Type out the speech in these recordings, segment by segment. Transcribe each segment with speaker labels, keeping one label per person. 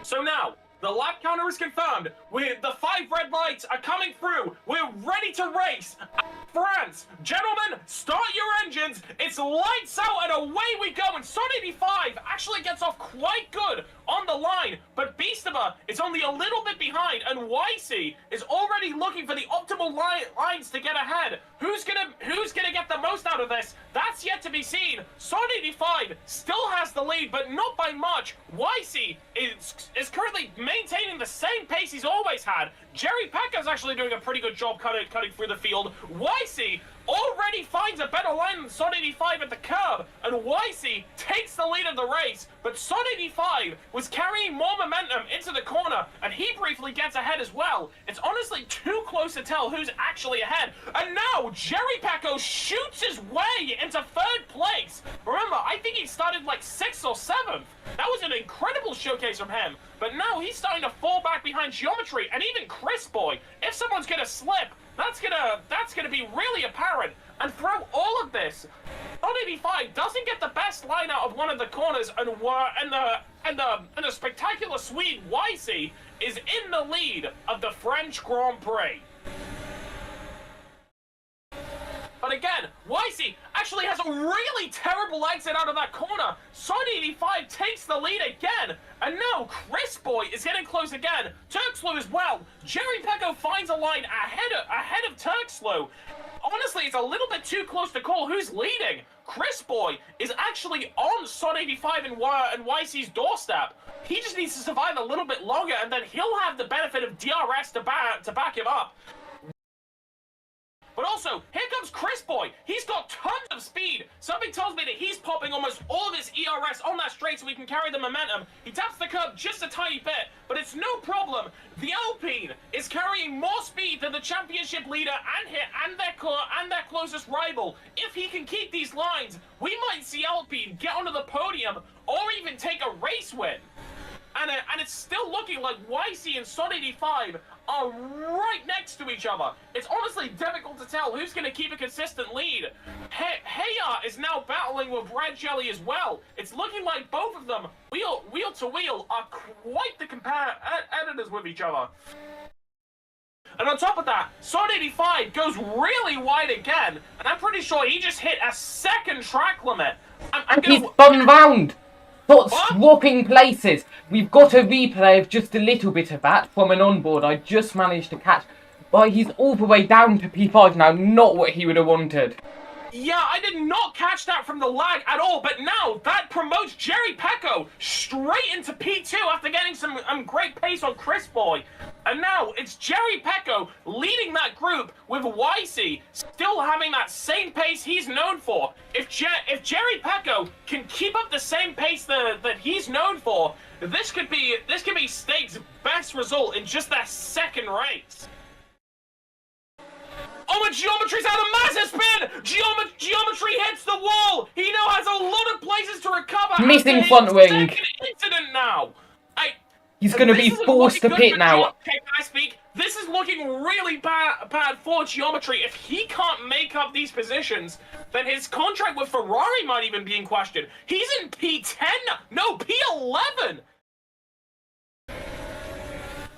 Speaker 1: So now, the lap counter is confirmed. The 5 red lights are coming through. We're ready to race. France, gentlemen, start your engines. It's lights out and away we go. And Son 85 actually gets off quite good on the line, but Beastaba is only a little bit behind, and YC is already looking for the optimal lines to get ahead. Who's gonna get the most out of this? That's yet to be seen. Son 85 still has the lead, but not by much. YC is currently maintaining the same pace he's always had. Jerry Pecca's actually doing a pretty good job cutting through the field. YC already finds a better line than Son 85 at the curb, and YC takes the lead of the race, but Son 85 was carrying more momentum into the corner, and he briefly gets ahead as well. It's honestly too close to tell who's actually ahead, and now Jerry Pecco shoots his way into 3rd place. Remember, I think he started like 6th or 7th. That was an incredible showcase from him, but now he's starting to fall back behind Geometry, and even Chris Boy. If someone's gonna slip, that's gonna be really apparent. And throughout all of this, Son 85 doesn't get the best line out of one of the corners, and the spectacular Swede YC is in the lead of the French Grand Prix. But again, YC actually has a really terrible exit out of that corner. Son 85 takes the lead again. And now Chris Boy is getting close again. Turkslow as well. Jerry Pecco finds a line ahead of Turkslow. Honestly, it's a little bit too close to call who's leading. Chris Boy is actually on Son 85 and YC's doorstep. He just needs to survive a little bit longer, and then he'll have the benefit of DRS to back him up. But also, here comes Chris Boy. He's got tons of speed. Something tells me that he's popping almost all of his ERS on that straight so he can carry the momentum. He taps the curb just a tiny bit, but it's no problem. The Alpine is carrying more speed than the championship leader and their closest rival. If he can keep these lines, we might see Alpine get onto the podium or even take a race win. And it's still looking like YC and Son 85 are right next to each other. It's honestly difficult to tell who's going to keep a consistent lead. Heya is now battling with Red Jelly as well. It's looking like both of them, wheel to wheel, are quite the competitors with each other. And on top of that, Son 85 goes really wide again, and I'm pretty sure he just hit a 2nd track limit.
Speaker 2: He's spun round. Not swapping places. We've got a replay of just a little bit of that from an onboard I just managed to catch. But he's all the way down to P5 now, not what he would have wanted.
Speaker 1: Yeah, I did not catch that from the lag at all, but now that promotes Jerry Pecco straight into P2 after getting some great pace on Chris Boy. And now it's Jerry Pecco leading that group with YC still having that same pace he's known for. If Jerry Pecco can keep up the same pace that he's known for, this could be Stake's best result in just that 2nd race. Oh, and Geometry's had a massive spin! Geometry hits the wall! He now has a lot of places to recover!
Speaker 2: Missing front wing.
Speaker 1: Incident now!
Speaker 2: He's going to be forced to pit now.
Speaker 1: Okay, can I speak? This is looking really bad for Geometry. If he can't make up these positions, then his contract with Ferrari might even be in question. He's in P10 now. No, P11!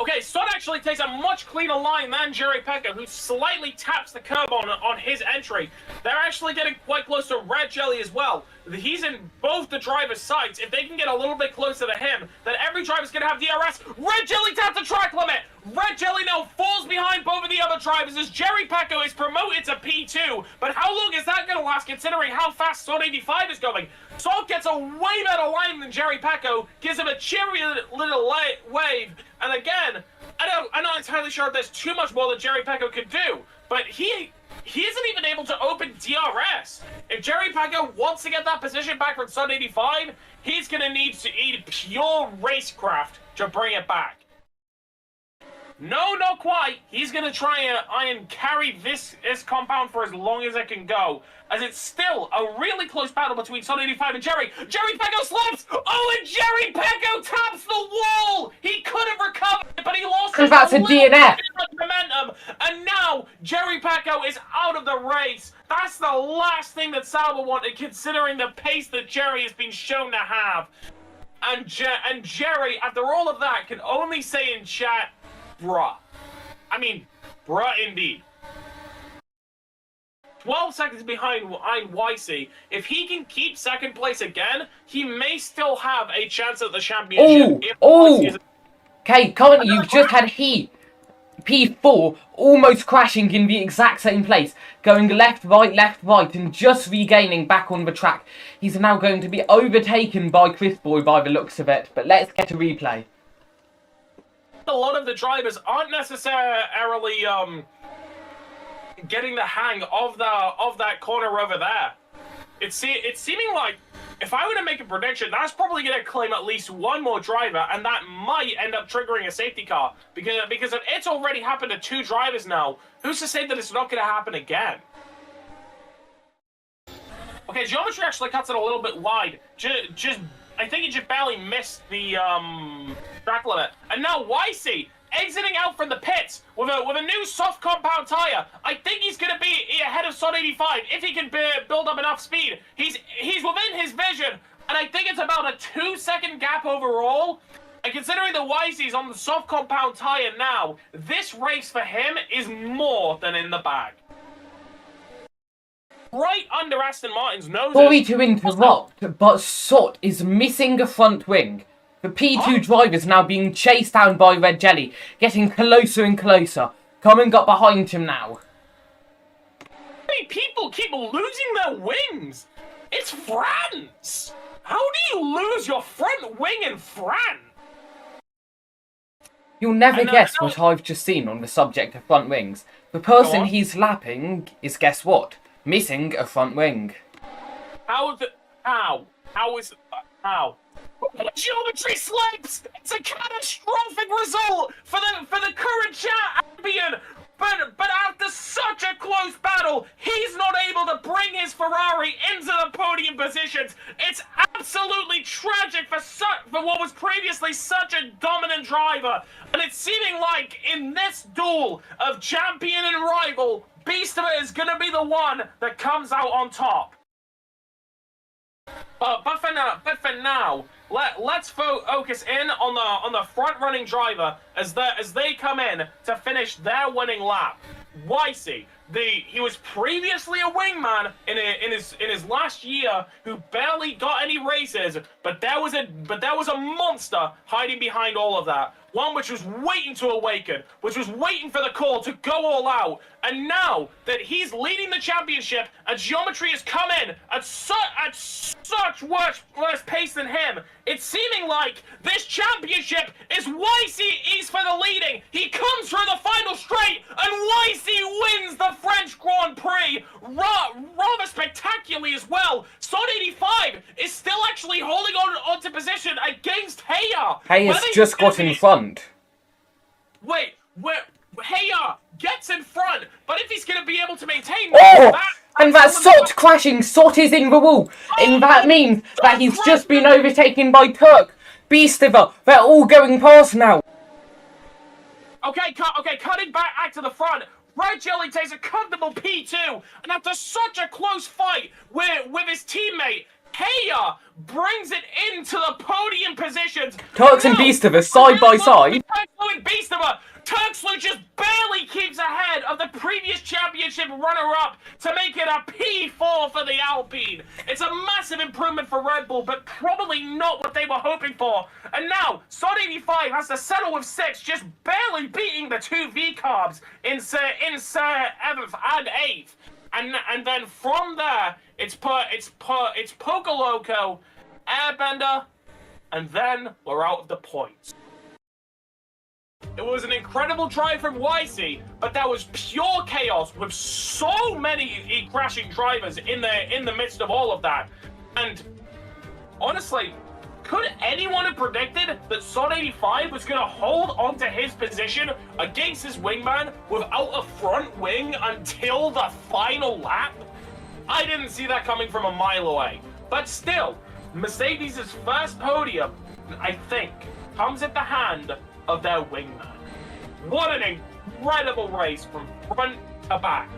Speaker 1: Okay, Son actually takes a much cleaner line than Jerry Pecco, who slightly taps the curb on his entry. They're actually getting quite close to Red Jelly as well. He's in both the driver's sights. If they can get a little bit closer to him, then every driver's going to have DRS. Red Jelly taps the track limit! Red Jelly now falls behind both of the other drivers as Jerry Pecco is promoted to P2. But how long is that going to last considering how fast Son 85 is going? Son gets a way better line than Jerry Pecco, gives him a cheery little wave. And again, I'm not entirely sure if there's too much more that Jerry Pecco could do, but he isn't even able to open DRS. If Jerry Pecco wants to get that position back from Son 85, he's going to need pure racecraft to bring it back. No, not quite. He's going to try and carry this compound for as long as it can go, as it's still a really close battle between Son 85 and Jerry. Jerry Pecco slips! Oh, and Jerry Pecco taps the wall! He could have recovered, but he lost his
Speaker 2: DNF.
Speaker 1: momentum. And now, Jerry Pecco is out of the race. That's the last thing that Sauber wanted, considering the pace that Jerry has been shown to have. And Jerry, after all of that, can only say in chat, bruh. I mean, bruh indeed. 12 seconds behind YC. If he can keep second place again, he may still have a chance at the championship.
Speaker 2: Okay, currently you've just had P4 almost crashing in the exact same place, going left, right, and just regaining back on the track. He's now going to be overtaken by Chris Boy by the looks of it, but let's get a replay.
Speaker 1: A lot of the drivers aren't necessarily getting the hang of that corner over there. It's seeming like, if I were to make a prediction, that's probably going to claim at least one more driver, and that might end up triggering a safety car. Because it's already happened to 2 drivers now. Who's to say that it's not going to happen again? Okay, Geometry actually cuts it a little bit wide. I think he just barely missed the track limit. And now YC exiting out from the pits with a new soft compound tire. I think he's going to be ahead of Sod 85 if he can build up enough speed. He's within his vision, and I think it's about a 2-second gap overall. And considering the YC's on the soft compound tire now, this race for him is more than in the bag. Right under Aston Martin's nose.
Speaker 2: Sorry to interrupt, but Sot is missing a front wing. The P2 driver's now being chased down by Red Jelly, getting closer and closer, coming up behind him now.
Speaker 1: Hey, people keep losing their wings. It's France. How do you lose your front wing in France?
Speaker 2: You'll never guess what I've just seen on the subject of front wings. The person he's lapping is, guess what? Missing a front wing.
Speaker 1: How? Geometry slips! It's a catastrophic result for the current champion! But after such a close battle, he's not able to bring his Ferrari into the podium positions. It's absolutely tragic for what was previously such a dominant driver. And it's seeming like in this duel of champion and rival, Beastamer is going to be the one that comes out on top. But for now, let's focus in on the front-running driver as they come in to finish their winning lap. YC, he was previously a wingman in his last year who barely got any races, but there was a monster hiding behind all of that. One which was waiting to awaken, which was waiting for the call to go all out. And now that he's leading the championship and Geometry has come in at such worse pace than him, it's seeming like this championship is YC East for the leading. He comes through the final straight and YC wins the French Grand Prix rather spectacularly as well. Sod 85 is still actually holding onto position against Heya.
Speaker 2: Heya's just got in front.
Speaker 1: Wait, Heya gets in front, but if he's going to be able to maintain
Speaker 2: and that Sot crashing, Sot is in the wall, and that means that he's just been overtaken by Turk, Beastiver. They're all going past now.
Speaker 1: Okay, cutting back to the front. Red Jelly takes a comfortable P2, and after such a close fight with his teammate, Heya brings it into the podium positions.
Speaker 2: Turks and Beastiver side by side.
Speaker 1: Turkslu just barely keeps ahead of the previous championship runner-up to make it a P4 for the Alpine. It's a massive improvement for Red Bull, but probably not what they were hoping for. And now, Sod 85 has to settle with 6, just barely beating the 2 V-Carbs in 7th and 8th. And then from there, it's Pocoloco, Airbender, and then we're out of the points. It was an incredible drive from YC, but that was pure chaos with so many crashing drivers in the midst of all of that. And honestly, could anyone have predicted that Sod 85 was going to hold onto his position against his wingman without a front wing until the final lap? I didn't see that coming from a mile away. But still, Mercedes' first podium, I think, comes at the hand of their wingman. What an incredible race from front to back.